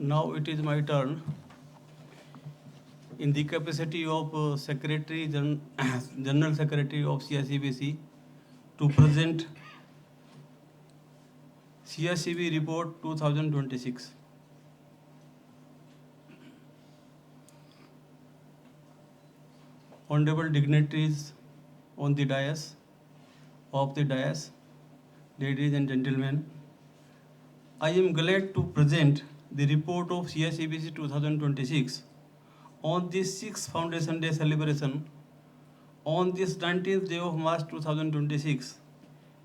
Now it is my turn in the capacity of General Secretary of CICBC to present CICB Report 2026. Honorable dignitaries on the dais, ladies and gentlemen, I am glad to present the report of CICBC 2026 on this 6th Foundation Day celebration on this 19th day of March 2026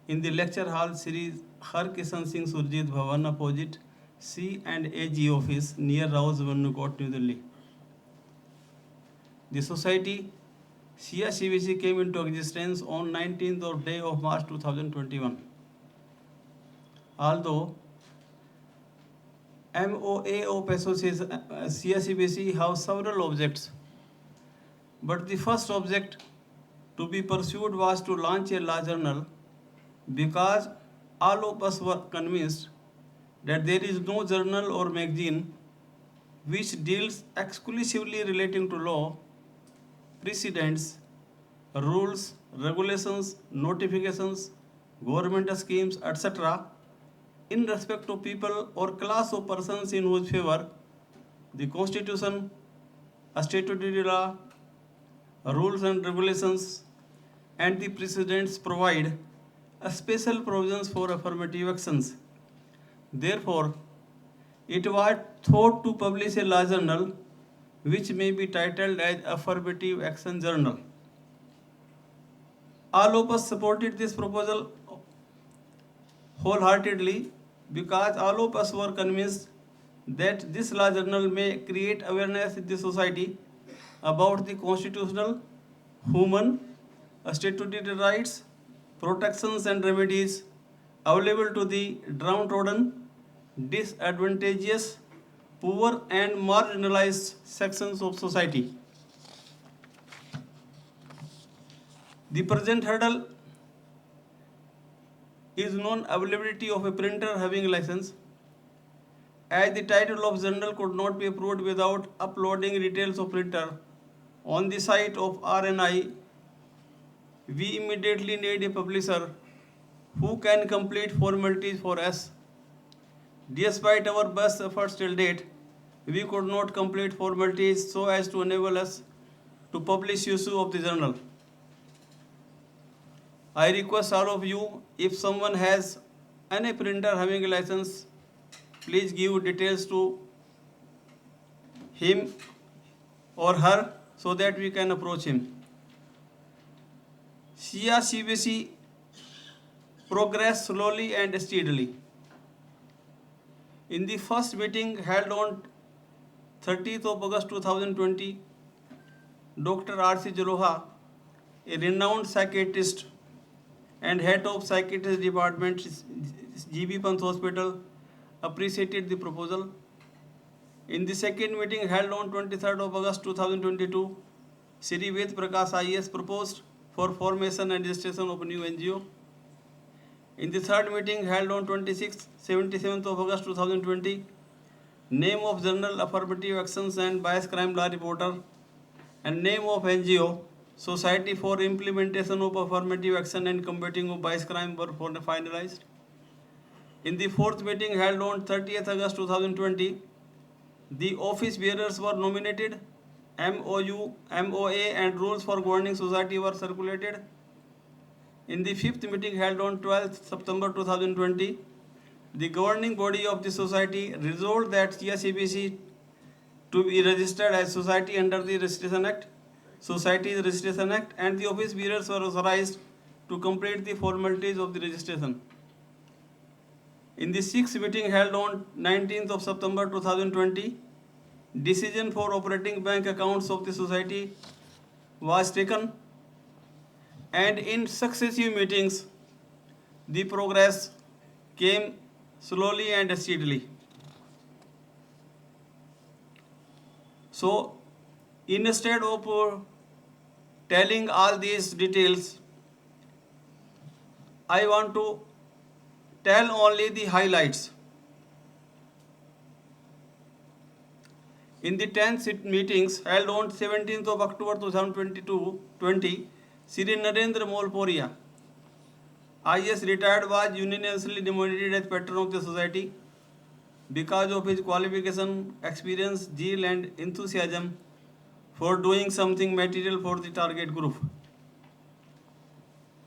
in the lecture hall series Har Kishan Singh Surjit Bhavan opposite C and AG office near Rao's Vannu Court, New Delhi. The society CICBC came into existence on 19th of day of March 2021. Although MOA of association CICBC have several objects, but the first object to be pursued was to launch a law journal because all of us were convinced that there is no journal or magazine which deals exclusively relating to law, precedents, rules, regulations, notifications, government schemes, etc., in respect to people or class of persons in whose favor the Constitution, a statutory law, rules and regulations, and the precedents provide a special provisions for affirmative actions. Therefore, it was thought to publish a law journal which may be titled as Affirmative Action Journal. All of us supported this proposal wholeheartedly because all of us were convinced that this law journal may create awareness in the society about the constitutional, human, statutory rights, protections and remedies available to the downtrodden, disadvantageous, poor and marginalized sections of society. The present hurdle is non-availability of a printer having a license. As the title of journal could not be approved without uploading details of printer on the site of RNI, we immediately need a publisher who can complete formalities for us. Despite our best efforts till date, we could not complete formalities so as to enable us to publish issue of the journal. I request all of you, if someone has any printer having a license, please give details to him or her so that we can approach him. CICBC progressed slowly and steadily. In the first meeting held on 30th of August 2020, Dr. R.C. Jaloha, a renowned psychiatrist and head of psychiatrist department, GB Pant Hospital, appreciated the proposal. In the second meeting held on 23rd of August 2022, Shri Ved Prakash IAS proposed for formation and registration of a new NGO. In the third meeting held on 26th, 77th of August 2020, name of Journal Affirmative Actions and Bias Crime Law Reporter and name of NGO Society for Implementation of Affirmative Action and Combating of Bias Crime were finalized. In the fourth meeting held on 30th August 2020, the office bearers were nominated, MOU, MOA and rules for governing society were circulated. In the fifth meeting held on 12th September 2020, the governing body of the society resolved that CICBC to be registered as society under the Registration Act, Societies Registration Act, and the office bearers were authorized to complete the formalities of the registration. In the sixth meeting held on 19th of September 2020, decision for operating bank accounts of the society was taken, and in successive meetings, the progress came slowly and steadily. So, instead of telling all these details, I want to tell only the highlights. In the 10th meetings held on 17th of October 2020, Sri Narendra Molporia, IS retired, was unanimously nominated as patron of the society because of his qualification, experience, zeal and enthusiasm for doing something material for the target group.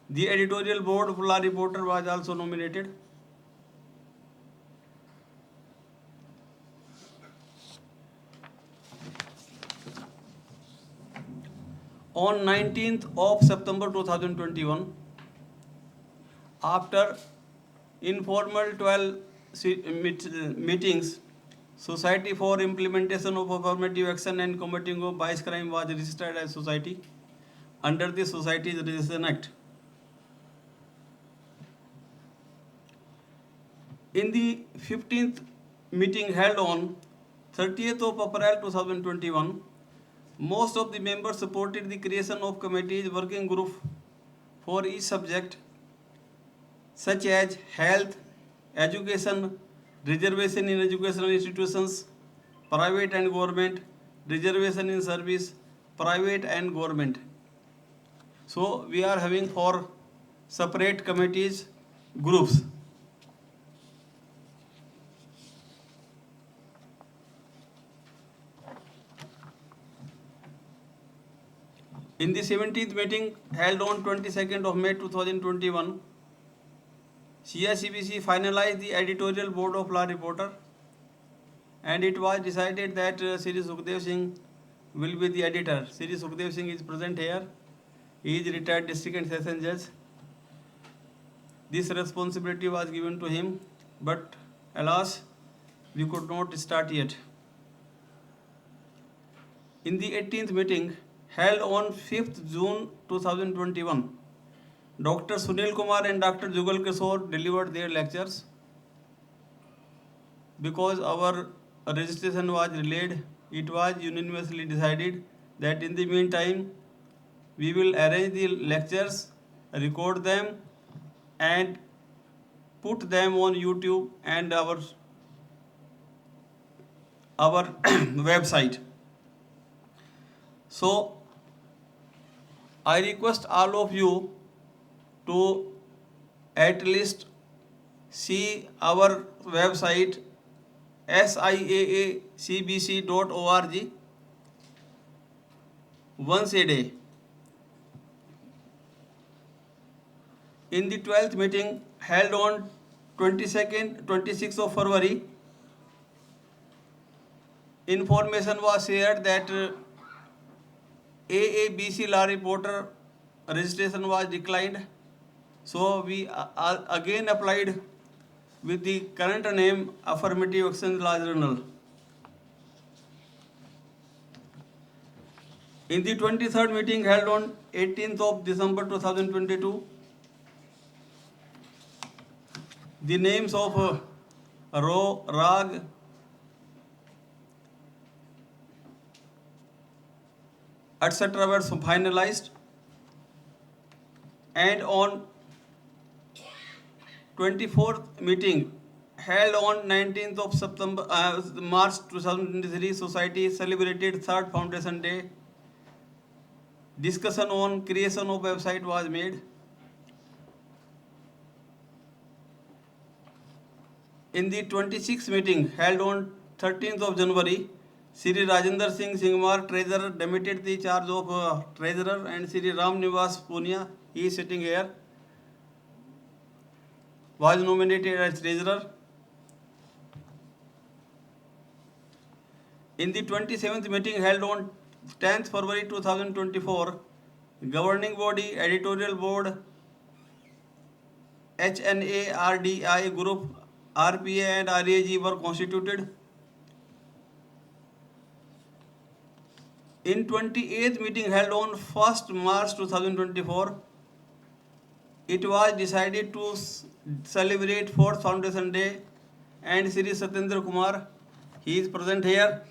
The editorial board of La Reporter was also nominated. On 19th of September 2021, after informal 12 meetings, Society for Implementation of Affirmative Action and Combating of Vice Crime was registered as society under the Societies Registration Act. In the 15th meeting held on 30th of April 2021, most of the members supported the creation of committees working group for each subject, such as health, education, reservation in educational institutions, private and government, reservation in service, private and government. So we are having 4 separate committees, groups. In the 17th meeting held on 22nd of May 2021, CICBC finalized the editorial board of La Reporter, and it was decided that Sri Sukhdev Singh will be the editor. Sri Sukhdev Singh is present here. He is retired district and session judge. This responsibility was given to him, but alas, we could not start yet. In the 18th meeting held on 5th June 2021, Dr. Sunil Kumar and Dr. Jugal Kishore delivered their lectures. Because our registration was delayed, it was unanimously decided that in the meantime, we will arrange the lectures, record them, and put them on YouTube and our website. So, I request all of you to at least see our website siaacbc.org once a day. In the 12th meeting held on 26th of February, information was shared that AABC La Reporter registration was declined. So we again applied with the current name Affirmative Action Law Journal. In the 23rd meeting held on 18th of December 2022, the names of Ro, Rag, etc. were finalized, and on 24th meeting held on 19th of March 2023, Society celebrated 3rd Foundation Day. Discussion on creation of website was made. In the 26th meeting held on 13th of January, Sri Rajendra Singh Singhmar, Treasurer, demitted the charge of Treasurer, and Sri Ram Nivas Punia, he is sitting here, was nominated as Treasurer. In the 27th meeting held on 10th February 2024, Governing Body, Editorial Board, HNARDI Group, RPA and RAG were constituted. In 28th meeting held on 1st March 2024, it was decided to celebrate 4th Foundation Day, and Sri Satyendra Kumar, he is present here,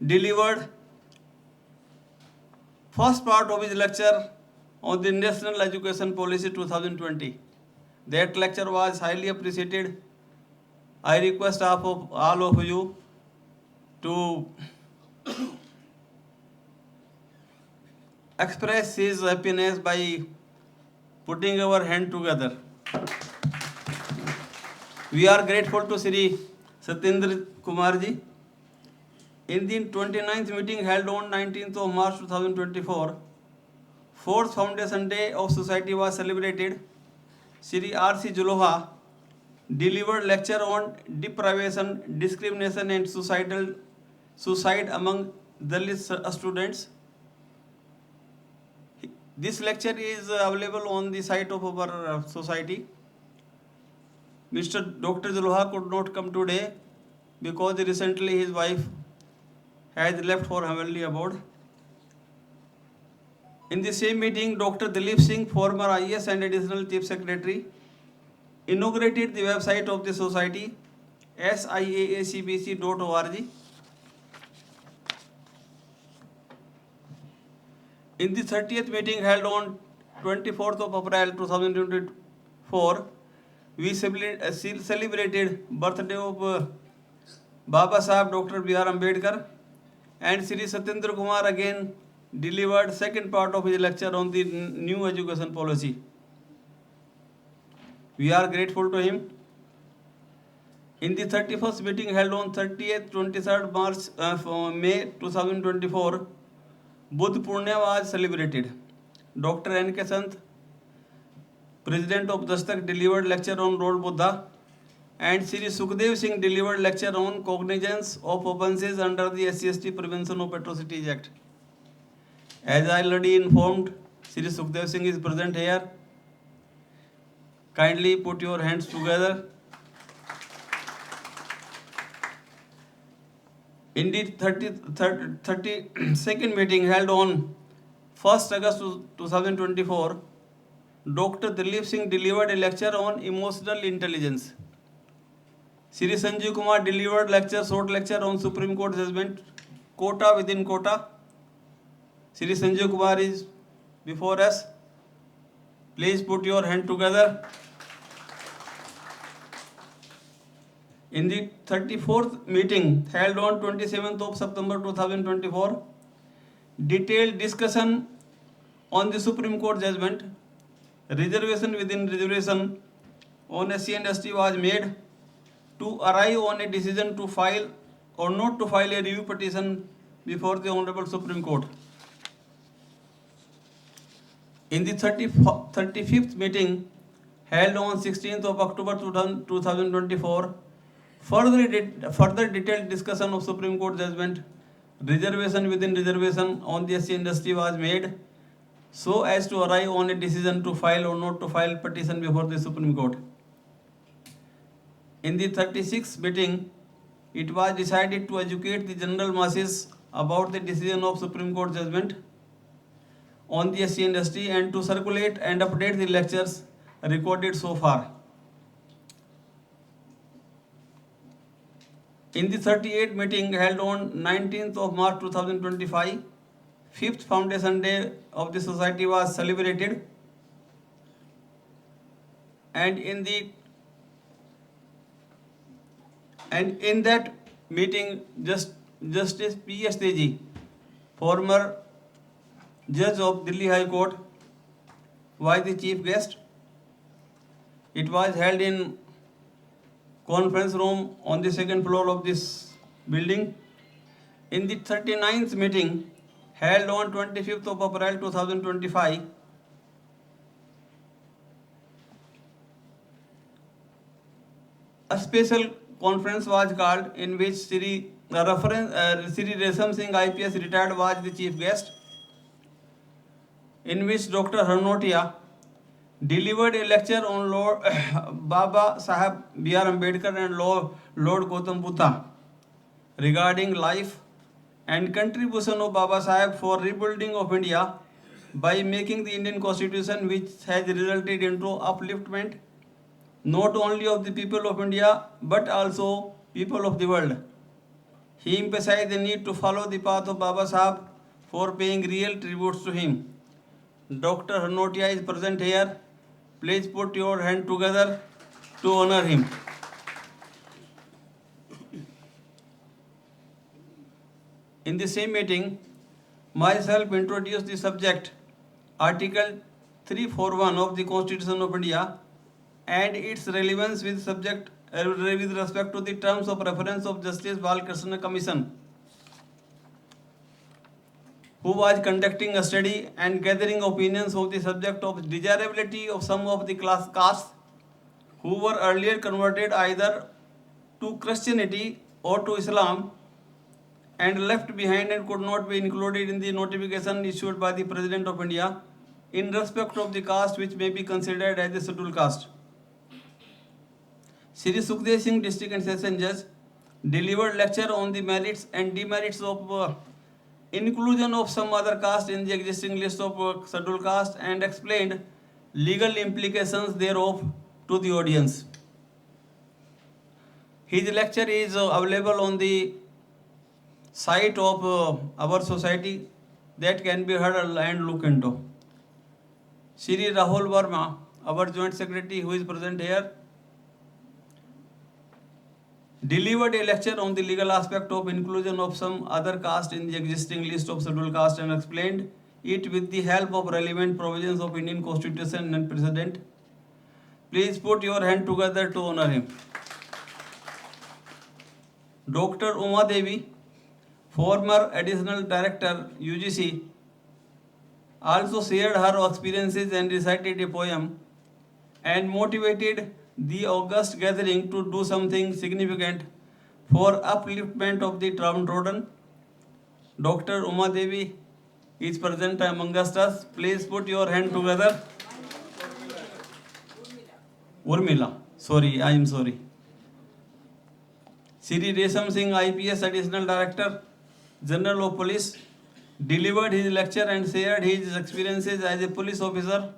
delivered first part of his lecture on the National Education Policy 2020. That lecture was highly appreciated. I request all of you to express his happiness by putting our hand together. We are grateful to Sri Satyendra Kumar ji. In the 29th meeting held on 19th of March 2024, fourth Foundation Day of Society was celebrated. Sri R.C. Jaloha delivered lecture on deprivation, discrimination and suicide among Dalit students. This lecture is available on the site of our society. Mr. Dr. Jaloha could not come today because recently his wife has left for heavenly abode. In the same meeting, Dr. Dilip Singh, former IAS and Additional Chief Secretary, inaugurated the website of the society, siaacbc.org. In the 30th meeting held on 24th of April 2024, we celebrated birthday of Baba Saheb Dr. B.R. Ambedkar, and Sri Satyendra Kumar again delivered second part of his lecture on the new education policy. We are grateful to him. In the 31st meeting held on 30th 23rd May 2024, Buddha Purnia was celebrated. Dr. N.K. Sant, President of Dastak, delivered lecture on Lord Buddha, and Sri Sukhdev Singh delivered lecture on cognizance of offences under the SC/ST Prevention of Atrocities Act. As I already informed, Sri Sukhdev Singh is present here. Kindly put your hands together. In the 32nd meeting held on 1st August 2024, Dr. Dilip Singh delivered a lecture on emotional intelligence. Sri Sanjeev Kumar delivered short lecture on Supreme Court judgment, quota within quota. Sri Sanjeev Kumar is before us. Please put your hand together. In the 34th meeting held on 27th of September 2024, detailed discussion on the Supreme Court judgment, reservation within reservation on SC and ST was made to arrive on a decision to file or not to file a review petition before the Honorable Supreme Court. In the 35th meeting held on 16th of October 2024, further detailed discussion of Supreme Court judgment, reservation within reservation on the SC and ST was made so as to arrive on a decision to file or not to file petition before the Supreme Court. In the 36th meeting, it was decided to educate the general masses about the decision of Supreme Court judgment on the SC and ST and to circulate and update the lectures recorded so far. In the 38th meeting held on 19th of March 2025, fifth Foundation Day of the Society was celebrated, and in that meeting, Justice P.S. Teji, former Judge of Delhi High Court, was the chief guest. It was held in conference room on the second floor of this building. In the 39th meeting held on 25th of April 2025, a special conference was called in which Sri Resham Singh IPS retired was the chief guest, in which Dr. Harnotia delivered a lecture on Lord Baba Saheb B.R. Ambedkar and Lord Gautam Buddha regarding life and contribution of Baba Saheb for rebuilding of India by making the Indian Constitution, which has resulted into upliftment not only of the people of India but also people of the world. He emphasized the need to follow the path of Baba Saheb for paying real tributes to him. Dr. Harnotia is present here. Please put your hand together to honor him. In the same meeting, myself introduced the subject Article 341 of the Constitution of India and its relevance with subject with respect to the terms of reference of Justice Balkrishna Commission, who was conducting a study and gathering opinions of the subject of desirability of some of the class castes who were earlier converted either to Christianity or to Islam and left behind and could not be included in the notification issued by the President of India in respect of the caste which may be considered as a scheduled caste. Shri Sukhdev Singh, District and Session Judge, delivered lecture on the merits and demerits of inclusion of some other caste in the existing list of scheduled caste and explained legal implications thereof to the audience. His lecture is available on the site of our society that can be heard and looked into. Shri Rahul Verma, our Joint Secretary, who is present here, delivered a lecture on the legal aspect of inclusion of some other caste in the existing list of scheduled caste and explained it with the help of relevant provisions of Indian Constitution and precedent. Please put your hand together to honor him. Dr. Uma Devi, former Additional Director, UGC, also shared her experiences and recited a poem and motivated the august gathering to do something significant for upliftment of the downtrodden. Dr. Uma Devi is present amongst us. Please put your hand together. Urmila. Sorry, I am sorry. Shri Resham Singh, IPS Additional Director, General of Police, delivered his lecture and shared his experiences as a police officer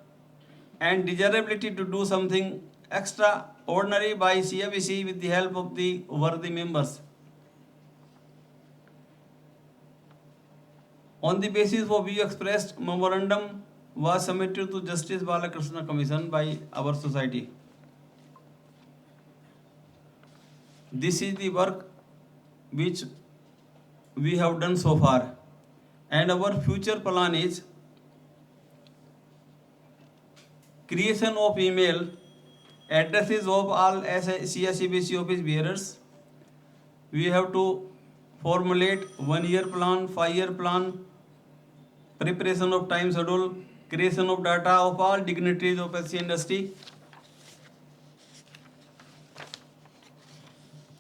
and desirability to do something extraordinary by CFEC with the help of the worthy members. On the basis of view expressed, memorandum was submitted to Justice Balakrishna Commission by our society. This is the work which we have done so far, and our future plan is creation of email addresses of all CSCBC office bearers. We have to formulate 1 year plan, 5 year plan, preparation of time schedule, creation of data of all dignitaries of SC industry,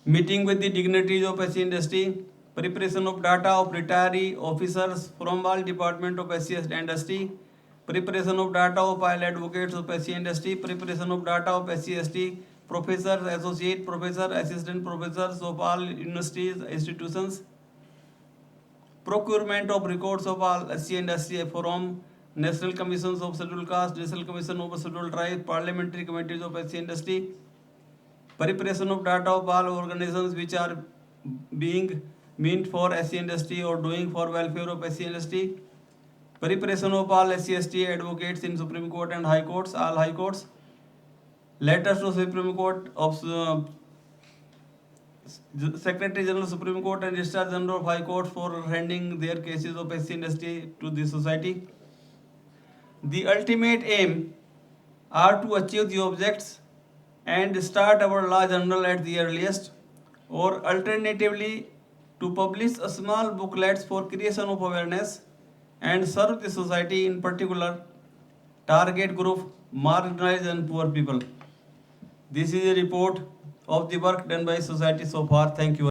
meeting with the dignitaries of SC industry, preparation of data of retiree officers from all department of SC industry, preparation of data of all advocates of SC industry, preparation of data of SC ST professors, associate professor, assistant professors of all universities, institutions, procurement of records of all SC industry from National Commissions of Scheduled Caste, National Commission of Scheduled Tribes, parliamentary committees of SC industry, preparation of data of all organizations which are being meant for SC industry or doing for welfare of SC industry, preparation of all SC ST advocates in Supreme Court and High Courts, all High Courts, letters to Supreme Court of Secretary General Supreme Court and Registrar General of High Court for handing their cases of SC industry to the society. The ultimate aim are to achieve the objects and start our law journal at the earliest, or alternatively to publish a small booklets for creation of awareness and serve the society, in particular target group marginalized and poor people. This is a report of the work done by society so far. Thank you.